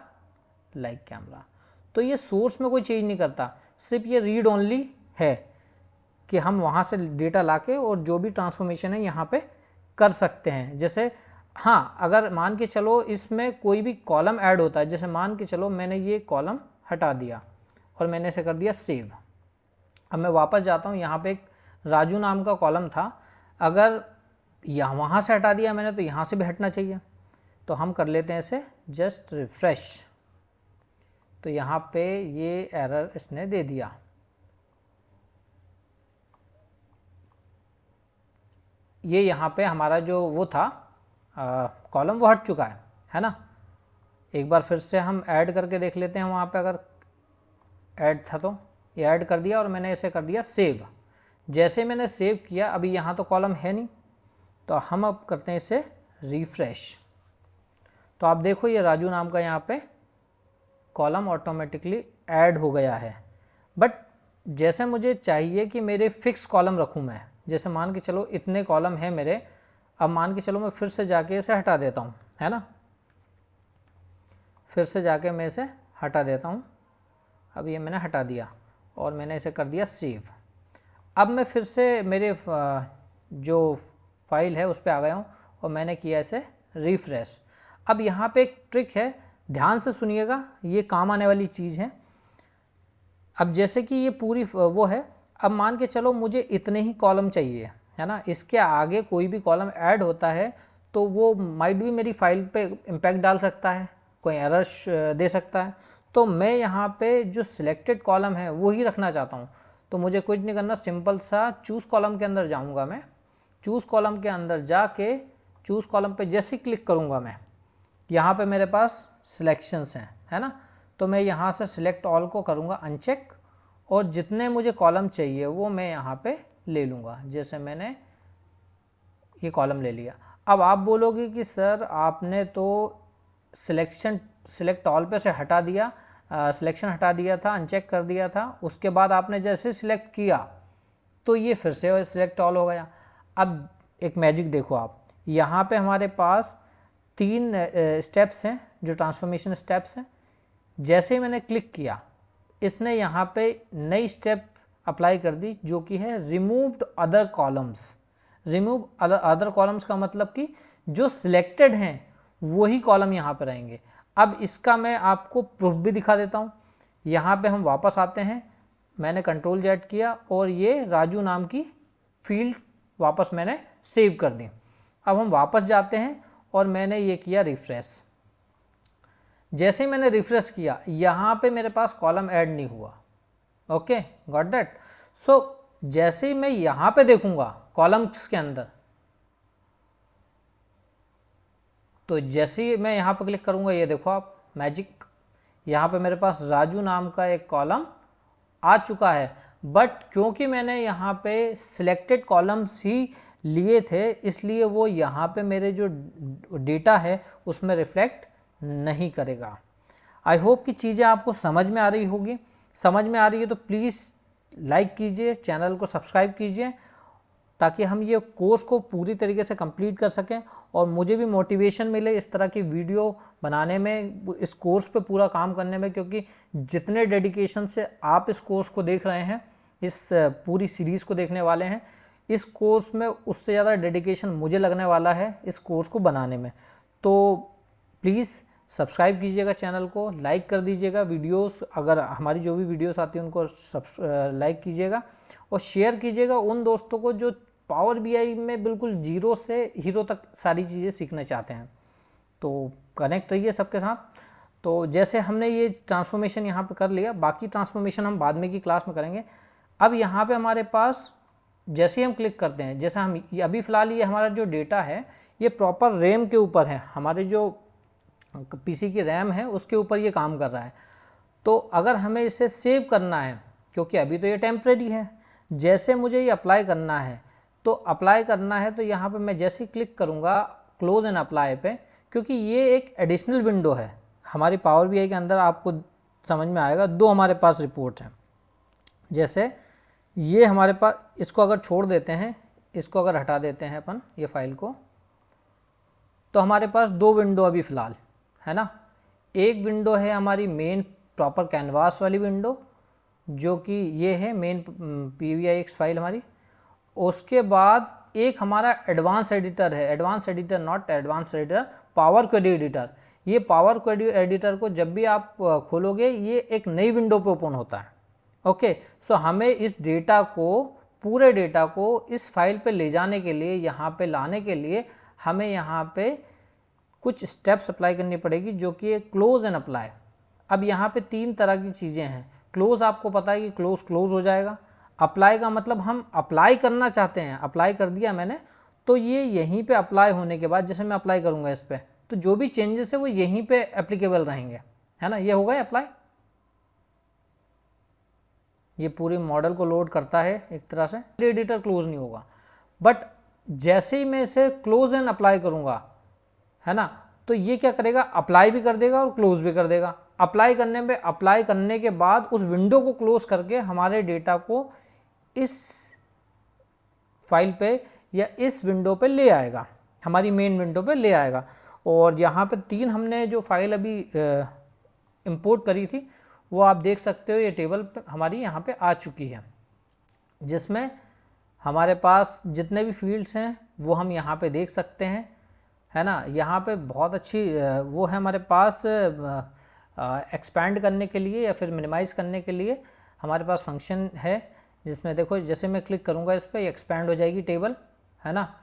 Speaker 1: तो ये सोर्स में कोई चेंज नहीं करता, सिर्फ ये रीड ओनली है कि हम वहाँ से डेटा लाके और जो भी ट्रांसफॉर्मेशन है यहाँ पे कर सकते हैं। जैसे हाँ, अगर मान के चलो इसमें कोई भी कॉलम ऐड होता है, जैसे मान के चलो मैंने ये कॉलम हटा दिया और मैंने इसे कर दिया सेव। अब मैं वापस जाता हूँ, यहाँ पे एक राजू नाम का कॉलम था, अगर वहाँ से हटा दिया मैंने तो यहाँ से भी हटना चाहिए। तो हम कर लेते हैं इसे जस्ट रिफ्रेश, तो यहाँ पे ये एरर इसने दे दिया। ये यहाँ पे हमारा जो वो था कॉलम वो हट चुका है ना। एक बार फिर से हम ऐड करके देख लेते हैं, वहाँ पे अगर ऐड था तो ये ऐड कर दिया और मैंने इसे कर दिया सेव। जैसे मैंने सेव किया, अभी यहाँ तो कॉलम है नहीं, तो हम अब करते हैं इसे रिफ्रेश। तो आप देखो ये राजू नाम का यहाँ पे कॉलम ऑटोमेटिकली ऐड हो गया है। बट जैसे मुझे चाहिए कि मेरे फिक्स कॉलम रखूँ मैं, जैसे मान के चलो इतने कॉलम है मेरे, अब मान के चलो मैं फिर से जाके इसे हटा देता हूँ, है ना, फिर से जाके मैं इसे हटा देता हूँ। अब ये मैंने हटा दिया और मैंने इसे कर दिया सेव। अब मैं फिर से मेरे जो फाइल है उस पर आ गया हूँ और मैंने किया इसे रिफ्रेश। अब यहाँ पे एक ट्रिक है, ध्यान से सुनिएगा, ये काम आने वाली चीज़ है। अब जैसे कि ये पूरी वो है, अब मान के चलो मुझे इतने ही कॉलम चाहिए, है ना, इसके आगे कोई भी कॉलम ऐड होता है तो वो माइट भी मेरी फाइल पे इम्पैक्ट डाल सकता है, कोई एरर दे सकता है। तो मैं यहाँ पे जो सिलेक्टेड कॉलम है वो ही रखना चाहता हूँ, तो मुझे कुछ नहीं करना, सिंपल सा चूज़ कॉलम के अंदर जाऊँगा मैं। चूज़ कॉलम के अंदर जाके चूज़ कॉलम पे जैसे ही क्लिक करूँगा मैं, यहाँ पे मेरे पास सिलेक्शंस हैं, है ना, तो मैं यहाँ से सिलेक्ट ऑल को करूँगा अनचेक और जितने मुझे कॉलम चाहिए वो मैं यहाँ पे ले लूँगा। जैसे मैंने ये कॉलम ले लिया। अब आप बोलोगे कि सर आपने तो सिलेक्ट ऑल पे से हटा दिया, सिलेक्शन हटा दिया था, अनचेक कर दिया था, उसके बाद आपने जैसे सिलेक्ट किया तो ये फिर से सिलेक्ट ऑल हो गया। अब एक मैजिक देखो आप, यहाँ पे हमारे पास 3 स्टेप्स हैं जो ट्रांसफॉर्मेशन स्टेप्स हैं। जैसे ही मैंने क्लिक किया, इसने यहाँ पे नई स्टेप अप्लाई कर दी जो कि है removed other columns. Remove other columns का मतलब कि जो सिलेक्टेड हैं वही कॉलम यहाँ पे रहेंगे। अब इसका मैं आपको प्रूफ भी दिखा देता हूँ। यहाँ पे हम वापस आते हैं, मैंने कंट्रोल जेड किया और ये राजू नाम की फील्ड वापस मैंने सेव कर दी। अब हम वापस जाते हैं और मैंने ये किया रिफ्रेश। जैसे ही मैंने रिफ्रेश किया, यहाँ पे मेरे पास कॉलम ऐड नहीं हुआ। Okay, got that. सो जैसे ही मैं यहाँ पे देखूंगा कॉलम्स के अंदर, तो जैसे ही मैं यहाँ पे क्लिक करूँगा, ये देखो आप मैजिक, यहाँ पे मेरे पास राजू नाम का एक कॉलम आ चुका है। बट क्योंकि मैंने यहाँ पे सिलेक्टेड कॉलम्स ही लिए थे, इसलिए वो यहाँ पे मेरे जो डेटा है उसमें रिफ्लेक्ट नहीं करेगा। आई होप कि चीज़ें आपको समझ में आ रही होगी। समझ में आ रही है तो प्लीज़ लाइक कीजिए, चैनल को सब्सक्राइब कीजिए, ताकि हम ये कोर्स को पूरी तरीके से कंप्लीट कर सकें और मुझे भी मोटिवेशन मिले इस तरह की वीडियो बनाने में, इस कोर्स पे पूरा काम करने में। क्योंकि जितने डेडिकेशन से आप इस कोर्स को देख रहे हैं, इस पूरी सीरीज़ को देखने वाले हैं, इस कोर्स में उससे ज़्यादा डेडिकेशन मुझे लगने वाला है इस कोर्स को बनाने में। तो प्लीज़ सब्सक्राइब कीजिएगा चैनल को, लाइक कर दीजिएगा वीडियोस, अगर हमारी जो भी वीडियोस आती हैं उनको लाइक कीजिएगा और शेयर कीजिएगा उन दोस्तों को जो पावर बीआई में बिल्कुल जीरो से हीरो तक सारी चीज़ें सीखना चाहते हैं। तो कनेक्ट रहिए सबके साथ। तो जैसे हमने ये ट्रांसफॉर्मेशन यहाँ पे कर लिया, बाकी ट्रांसफॉर्मेशन हम बाद में की क्लास में करेंगे। अब यहाँ पे हमारे पास जैसे ही हम क्लिक करते हैं, जैसे हम अभी फ़िलहाल ये हमारा जो डेटा है ये प्रॉपर रैम के ऊपर है, हमारे जो पीसी की रैम है उसके ऊपर ये काम कर रहा है। तो अगर हमें इसे सेव करना है, क्योंकि अभी तो ये टेम्प्रेरी है, जैसे मुझे ये अप्लाई करना है, तो अप्लाई करना है तो यहाँ पे मैं जैसे ही क्लिक करूँगा क्लोज एंड अप्लाई पे, क्योंकि ये एक एडिशनल विंडो है हमारी पावर बीआई के अंदर। आपको समझ में आएगा, दो हमारे पास रिपोर्ट हैं। जैसे ये हमारे पास, इसको अगर छोड़ देते हैं, इसको अगर हटा देते हैं अपन ये फाइल को, तो हमारे पास दो विंडो अभी फ़िलहाल है ना। एक विंडो है हमारी मेन प्रॉपर कैनवास वाली विंडो, जो कि ये है मेन PVIX फाइल हमारी। उसके बाद एक हमारा एडवांस एडिटर है, advance editor not advance editor, power query editor. ये पावर क्वेरी एडिटर को जब भी आप खोलोगे ये एक नई विंडो पे ओपन होता है। ओके, सो हमें इस डेटा को, पूरे डेटा को इस फाइल पे ले जाने के लिए, यहाँ पे लाने के लिए हमें यहाँ पे कुछ स्टेप्स अप्लाई करनी पड़ेगी, जो कि है क्लोज एंड अप्लाई। अब यहाँ पे तीन तरह की चीज़ें हैं। क्लोज आपको पता है कि क्लोज हो जाएगा। अप्लाई का मतलब हम अप्लाई करना चाहते हैं, अप्लाई कर दिया मैंने, तो ये यहीं पे अप्लाई होने के बाद, जैसे मैं अप्लाई करूँगा इस पर, तो जो भी चेंजेस है वो यहीं पे एप्लीकेबल रहेंगे, है ना। ये हो गया अप्लाई। ये पूरी मॉडल को लोड करता है एक तरह से। एडिटर क्लोज नहीं होगा, बट जैसे ही मैं इसे क्लोज एंड अप्लाई करूँगा, है ना, तो ये क्या करेगा, अप्लाई भी कर देगा और क्लोज भी कर देगा। अप्लाई करने के बाद उस विंडो को क्लोज करके हमारे डेटा को इस फाइल पे या इस विंडो पे ले आएगा, हमारी मेन विंडो पे ले आएगा। और यहाँ पे तीन हमने जो फाइल अभी इंपोर्ट करी थी, वो आप देख सकते हो, ये टेबल पे हमारी यहाँ पे आ चुकी है, जिसमें हमारे पास जितने भी फील्ड्स हैं वो हम यहाँ पे देख सकते हैं, है ना। यहाँ पे बहुत अच्छी वो है हमारे पास, एक्सपैंड करने के लिए या फिर मिनिमाइज़ करने के लिए हमारे पास फंक्शन है, जिसमें देखो जैसे मैं क्लिक करूँगा इस पर एक्सपैंड हो जाएगी टेबल, है ना,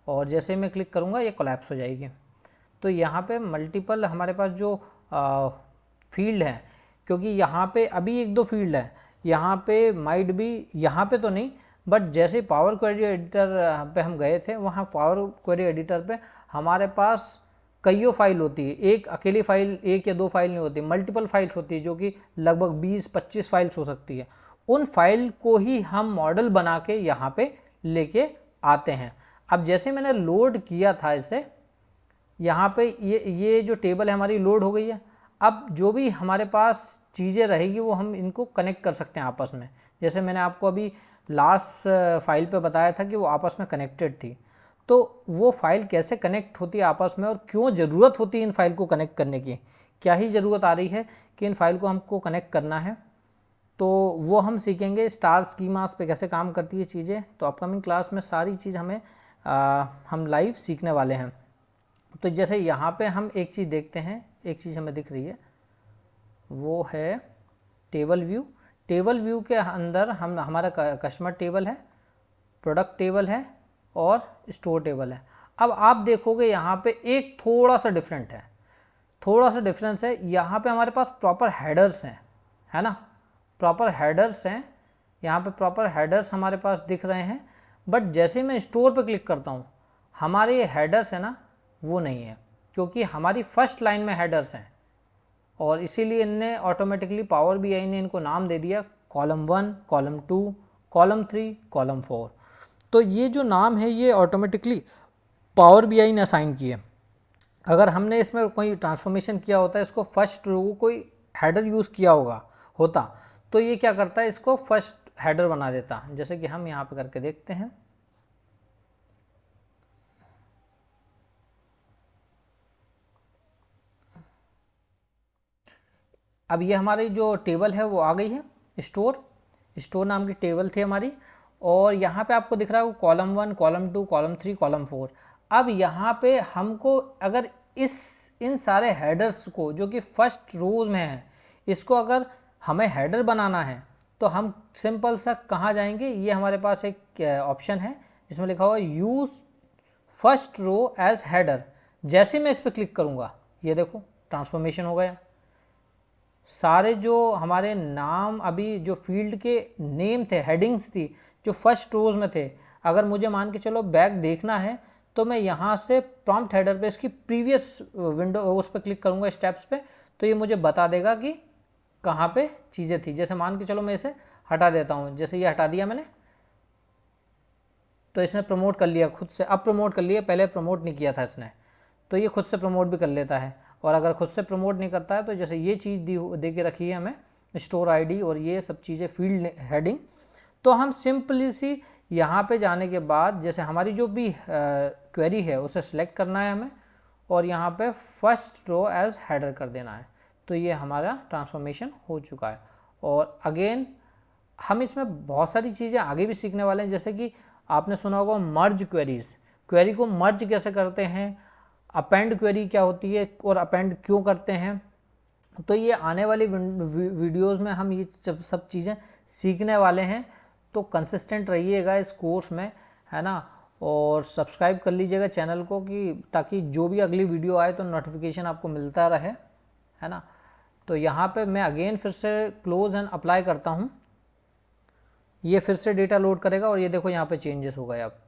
Speaker 1: और जैसे मैं क्लिक करूँगा ये कोलैप्स हो जाएगी। तो यहाँ पे मल्टीपल हमारे पास जो फील्ड है, क्योंकि यहाँ पे अभी एक दो फील्ड है, यहाँ पे माइट भी, यहाँ पे तो नहीं, बट जैसे पावर क्वेरी एडिटर पे हम गए थे, वहाँ पावर क्वेरी एडिटर पे हमारे पास कईयों फाइल होती है, एक अकेली फाइल, एक या दो फाइल नहीं होती, मल्टीपल फाइल्स होती है, जो कि लगभग 20-25 फाइल्स हो सकती है। उन फाइल को ही हम मॉडल बना के यहाँ पे लेके आते हैं। अब जैसे मैंने लोड किया था इसे, यहाँ पे ये जो टेबल है हमारी लोड हो गई है। अब जो भी हमारे पास चीज़ें रहेगी वो हम इनको कनेक्ट कर सकते हैं आपस में। जैसे मैंने आपको अभी लास्ट फाइल पे बताया था कि वो आपस में कनेक्टेड थी, तो वो फाइल कैसे कनेक्ट होती है आपस में और क्यों ज़रूरत होती है इन फाइल को कनेक्ट करने की, क्या ही ज़रूरत आ रही है कि इन फाइल को हमको कनेक्ट करना है, तो वो हम सीखेंगे। स्टार स्कीमास पे कैसे काम करती है चीज़ें, तो अपकमिंग क्लास में सारी चीज़ हमें हम लाइव सीखने वाले हैं। तो जैसे यहाँ पे हम एक चीज़ देखते हैं, एक चीज़ हमें दिख रही है, वो है टेबल व्यू। टेबल व्यू के अंदर हम हमारा कस्टमर टेबल है, प्रोडक्ट टेबल है और स्टोर टेबल है। अब आप देखोगे यहाँ पे एक थोड़ा सा डिफरेंट है, थोड़ा सा डिफरेंस है। यहाँ पे हमारे पास प्रॉपर हेडर्स हैं, है ना, प्रॉपर हेडर्स हैं, यहाँ पे प्रॉपर हेडर्स हमारे पास दिख रहे हैं। बट जैसे मैं स्टोर पे क्लिक करता हूँ, हमारे ये हेडर्स है ना, वो नहीं है, क्योंकि हमारी फर्स्ट लाइन में हेडर्स हैं, और इसीलिए इनने ऑटोमेटिकली पावर बीआई ने इनको नाम दे दिया कॉलम 1, कॉलम 2, कॉलम 3, कॉलम 4। तो ये जो नाम है ये ऑटोमेटिकली पावर बीआई ने असाइन किए। अगर हमने इसमें कोई ट्रांसफॉर्मेशन किया होता है, इसको फर्स्ट रो कोई हेडर यूज़ किया होता, तो ये क्या करता है, इसको फर्स्ट हेडर बना देता, जैसे कि हम यहाँ पे करके देखते हैं। अब ये हमारी जो टेबल है वो आ गई है, स्टोर नाम की टेबल थी हमारी, और यहाँ पे आपको दिख रहा है कॉलम 1, कॉलम 2, कॉलम 3, कॉलम 4। अब यहाँ पे हमको अगर इन सारे हेडर्स को, जो कि फर्स्ट रोज में है, इसको अगर हमें हेडर बनाना है, तो हम सिंपल सा कहाँ जाएंगे, ये हमारे पास एक ऑप्शन है जिसमें लिखा हुआ use first row as header. जैसे मैं इस पर क्लिक करूँगा, ये देखो ट्रांसफॉर्मेशन हो गया। सारे जो हमारे नाम अभी जो फील्ड के नेम थे, हेडिंग्स थी, जो फर्स्ट रोज में थे, अगर मुझे मान के चलो बैक देखना है तो मैं यहाँ से प्रॉम्प्ट हेडर पे इसकी प्रीवियस विंडो उस पर क्लिक करूँगा स्टेप्स पे, तो ये मुझे बता देगा कि कहाँ पे चीज़ें थी। जैसे मान के चलो मैं इसे हटा देता हूँ, जैसे ये हटा दिया मैंने, तो इसने प्रमोट कर लिया खुद से, अब प्रमोट कर लिया, पहले प्रमोट नहीं किया था इसने, तो ये खुद से प्रमोट भी कर लेता है। और अगर खुद से प्रमोट नहीं करता है तो जैसे ये चीज़ दे के रखी है हमें स्टोर आईडी और ये सब चीज़ें फील्ड हेडिंग, तो हम सिंपली सी यहाँ पे जाने के बाद जैसे हमारी जो भी क्वेरी है उसे सिलेक्ट करना है हमें और यहाँ पे फर्स्ट रो एज हेडर कर देना है, तो ये हमारा ट्रांसफॉर्मेशन हो चुका है। और अगेन हम इसमें बहुत सारी चीज़ें आगे भी सीखने वाले हैं, जैसे कि आपने सुना होगा मर्ज क्वेरीज, क्वेरी को मर्ज कैसे करते हैं, अपेंड क्वेरी क्या होती है और अपेंड क्यों करते हैं, तो ये आने वाली वीडियोस में हम ये सब चीज़ें सीखने वाले हैं। तो कंसिस्टेंट रहिएगा इस कोर्स में, है ना, और सब्सक्राइब कर लीजिएगा चैनल को कि ताकि जो भी अगली वीडियो आए तो नोटिफिकेशन आपको मिलता रहे, है ना। तो यहाँ पे मैं अगेन फिर से क्लोज एंड अप्लाई करता हूँ, ये फिर से डेटा लोड करेगा और ये देखो यहाँ पे चेंजेस हो गए। अब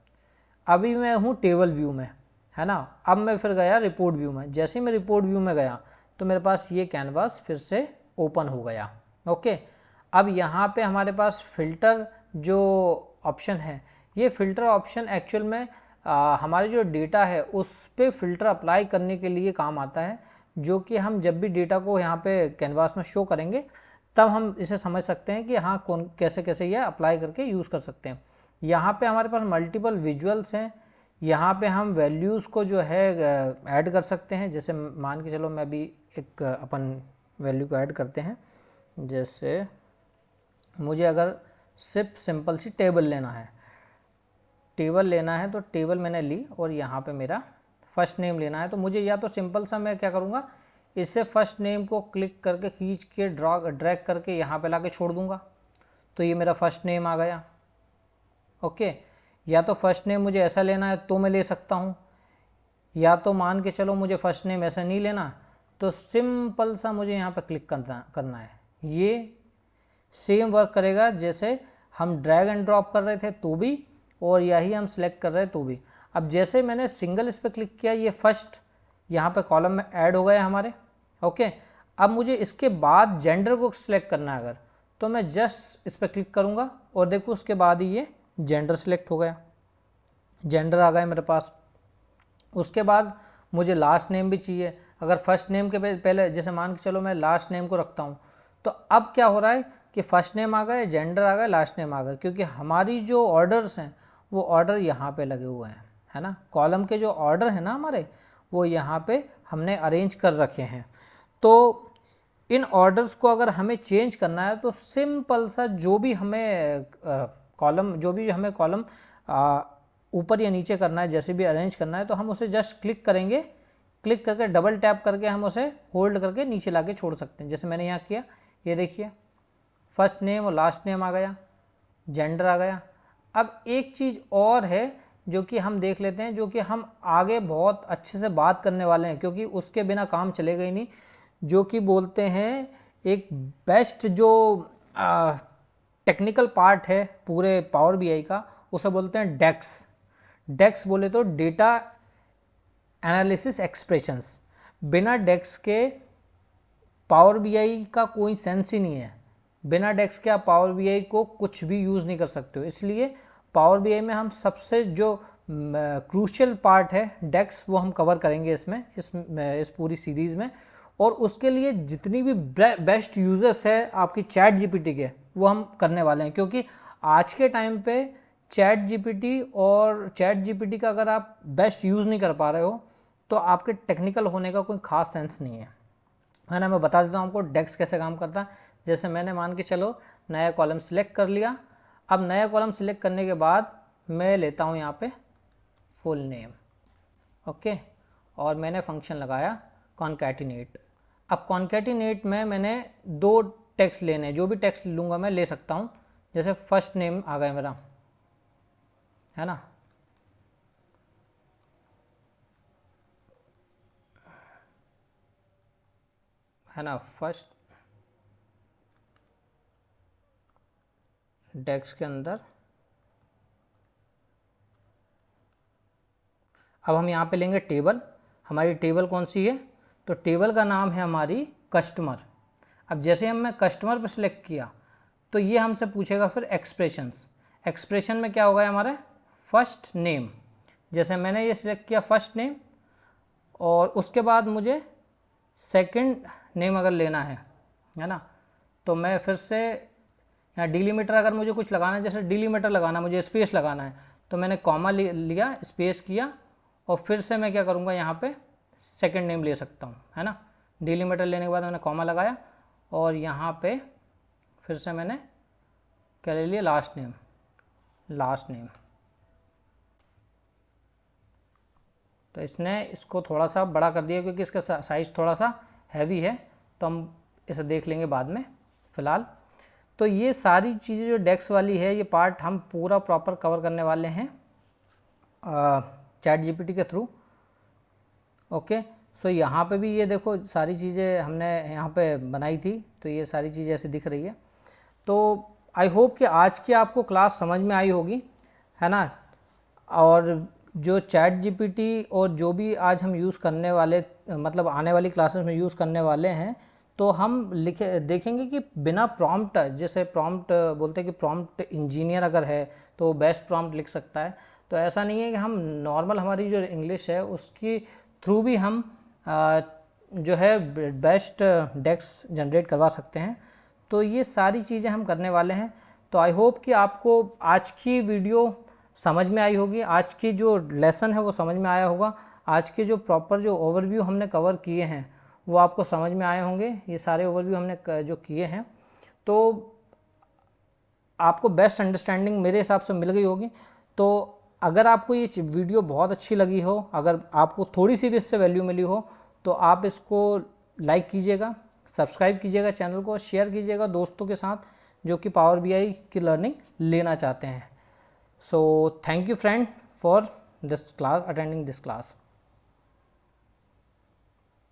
Speaker 1: अभी मैं हूँ टेबल व्यू में, है ना, अब मैं फिर गया रिपोर्ट व्यू में, जैसे ही मैं रिपोर्ट व्यू में गया तो मेरे पास ये कैनवास फिर से ओपन हो गया। ओके, अब यहाँ पे हमारे पास फ़िल्टर जो ऑप्शन है, ये फ़िल्टर ऑप्शन एक्चुअल में हमारे जो डेटा है उस पर फ़िल्टर अप्लाई करने के लिए काम आता है, जो कि हम जब भी डेटा को यहाँ पे कैनवास में शो करेंगे तब हम इसे समझ सकते हैं कि हाँ कौन कैसे कैसे ये अप्लाई करके यूज़ कर सकते हैं। यहाँ पे हमारे पास मल्टीपल विजुअल्स हैं, यहाँ पे हम वैल्यूज़ को जो है ऐड कर सकते हैं। जैसे मान के चलो मैं भी एक अपन वैल्यू को ऐड करते हैं, जैसे मुझे अगर सिर्फ सिंपल सी टेबल लेना है, तो टेबल मैंने ली और यहाँ पे मेरा फर्स्ट नेम लेना है, तो मुझे या तो सिंपल सा मैं क्या करूँगा, इससे फर्स्ट नेम को क्लिक करके खींच के ड्रैग करके यहाँ पे लाके छोड़ दूँगा, तो ये मेरा फर्स्ट नेम आ गया। ओके, या तो फर्स्ट नेम मुझे ऐसा लेना है तो मैं ले सकता हूँ, या तो मान के चलो मुझे फर्स्ट नेम ऐसा नहीं लेना, तो सिंपल सा मुझे यहाँ पर क्लिक करना है। ये सेम वर्क करेगा जैसे हम ड्रैग एंड ड्रॉप कर रहे थे तो भी, और यही हम सिलेक्ट कर रहे हैं तो भी। अब जैसे मैंने सिंगल इस पर क्लिक किया, ये फर्स्ट यहाँ पे कॉलम में ऐड हो गया हमारे। ओके, अब मुझे इसके बाद जेंडर को सिलेक्ट करना है अगर, तो मैं जस्ट इस पर क्लिक करूँगा और देखो उसके बाद ही ये जेंडर सिलेक्ट हो गया, जेंडर आ गया मेरे पास। उसके बाद मुझे लास्ट नेम भी चाहिए, अगर फर्स्ट नेम के पहले जैसे मान के चलो मैं लास्ट नेम को रखता हूँ, तो अब क्या हो रहा है कि फर्स्ट नेम आ गए, जेंडर आ गए, लास्ट नेम आ गए, क्योंकि हमारी जो ऑर्डर्स हैं वो ऑर्डर यहाँ पे लगे हुए हैं, है ना, कॉलम के जो ऑर्डर है ना हमारे वो यहाँ पे हमने अरेंज कर रखे हैं। तो इन ऑर्डर्स को अगर हमें चेंज करना है तो सिंपल सा जो भी हमें कॉलम ऊपर या नीचे करना है, जैसे भी अरेंज करना है, तो हम उसे जस्ट क्लिक करेंगे, क्लिक करके डबल टैप करके हम उसे होल्ड करके नीचे लाके छोड़ सकते हैं। जैसे मैंने यहाँ किया, ये देखिए फर्स्ट नेम और लास्ट नेम आ गया, जेंडर आ गया। अब एक चीज़ और है जो कि हम देख लेते हैं, जो कि हम आगे बहुत अच्छे से बात करने वाले हैं, क्योंकि उसके बिना काम चलेगा ही नहीं, जो कि बोलते हैं एक बेस्ट जो टेक्निकल पार्ट है पूरे पावर बीआई का, उसे बोलते हैं डेक्स। डेक्स बोले तो डेटा एनालिसिस एक्सप्रेशंस। बिना डेक्स के पावर बीआई का कोई सेंस ही नहीं है, बिना डेक्स के आप पावर बीआई को कुछ भी यूज़ नहीं कर सकते हो। इसलिए पावर बीआई में हम सबसे जो क्रूशियल पार्ट है डेक्स, वो हम कवर करेंगे इसमें, इस पूरी सीरीज़ में। और उसके लिए जितनी भी बेस्ट यूजर्स है आपकी चैट जीपीटी के, वो हम करने वाले हैं, क्योंकि आज के टाइम पे चैट जीपीटी का अगर आप बेस्ट यूज़ नहीं कर पा रहे हो तो आपके टेक्निकल होने का कोई खास सेंस नहीं है ना। मैं बता देता हूँ आपको डेक्स कैसे काम करता है। जैसे मैंने मान के चलो नया कॉलम सिलेक्ट कर लिया, अब नया कॉलम सिलेक्ट करने के बाद मैं लेता हूँ यहाँ पे फुल नेम, ओके, और मैंने फंक्शन लगाया कॉन्कैटिनेट। अब कॉन्कैटिनेट में मैंने दो टेक्स्ट लेने हैं, जो भी टेक्स्ट लूँगा मैं ले सकता हूँ। जैसे फर्स्ट नेम आ गया मेरा, है ना, फर्स्ट डेस्क के अंदर अब हम यहाँ पे लेंगे टेबल। हमारी टेबल कौन सी है? तो टेबल का नाम है हमारी कस्टमर। अब जैसे मैं कस्टमर पर सिलेक्ट किया तो ये हमसे पूछेगा फिर एक्सप्रेशंस। एक्सप्रेशन में क्या होगा हमारा? First name. जैसे मैंने ये सिलेक्ट किया फर्स्ट नेम, और उसके बाद मुझे सेकंड नेम अगर लेना है ना, तो मैं फिर से यहाँ डिलीमीटर अगर मुझे कुछ लगाना है, जैसे डिलीमीटर लगाना, मुझे स्पेस लगाना है, तो मैंने कॉमा लिया, स्पेस किया, और फिर से मैं क्या करूँगा यहाँ पे सेकंड नेम ले सकता हूँ, है ना। डिलीमीटर लेने के बाद मैंने कॉमा लगाया और यहाँ पे फिर से मैंने क्या ले लिया? Last name. तो इसने इसको थोड़ा सा बड़ा कर दिया क्योंकि इसका साइज़ थोड़ा सा हैवी है, तो हम इसे देख लेंगे बाद में। फ़िलहाल तो ये सारी चीज़ें जो डेस्क वाली है, ये पार्ट हम पूरा प्रॉपर कवर करने वाले हैं चैट जीपीटी के थ्रू। ओके, सो यहाँ पे भी ये देखो सारी चीज़ें हमने यहाँ पे बनाई थी, तो ये सारी चीज़ें ऐसे दिख रही है। तो आई होप कि आज की आपको क्लास समझ में आई होगी, है ना। और जो चैट जीपीटी और जो भी आज हम यूज़ करने वाले, मतलब आने वाली क्लासेस में यूज़ करने वाले हैं, तो हम देखेंगे कि बिना प्रॉम्प्ट, जैसे प्रॉम्प्ट बोलते हैं कि प्रॉम्प्ट इंजीनियर अगर है तो बेस्ट प्रॉम्प्ट लिख सकता है, तो ऐसा नहीं है कि हम नॉर्मल हमारी जो इंग्लिश है उसकी थ्रू भी हम जो है बेस्ट डेस्क जनरेट करवा सकते हैं। तो ये सारी चीज़ें हम करने वाले हैं। तो आई होप कि आपको आज की वीडियो समझ में आई होगी, आज की जो लेसन है वो समझ में आया होगा, आज के जो प्रॉपर जो ओवरव्यू हमने कवर किए हैं वो आपको समझ में आए होंगे। ये सारे ओवरव्यू हमने जो किए हैं, तो आपको बेस्ट अंडरस्टैंडिंग मेरे हिसाब से मिल गई होगी। तो अगर आपको ये वीडियो बहुत अच्छी लगी हो, अगर आपको थोड़ी सी भी इससे वैल्यू मिली हो, तो आप इसको लाइक कीजिएगा, सब्सक्राइब कीजिएगा चैनल को, शेयर कीजिएगा दोस्तों के साथ जो कि पावर बीआई की लर्निंग लेना चाहते हैं। So thank you friend for this class, attending this class.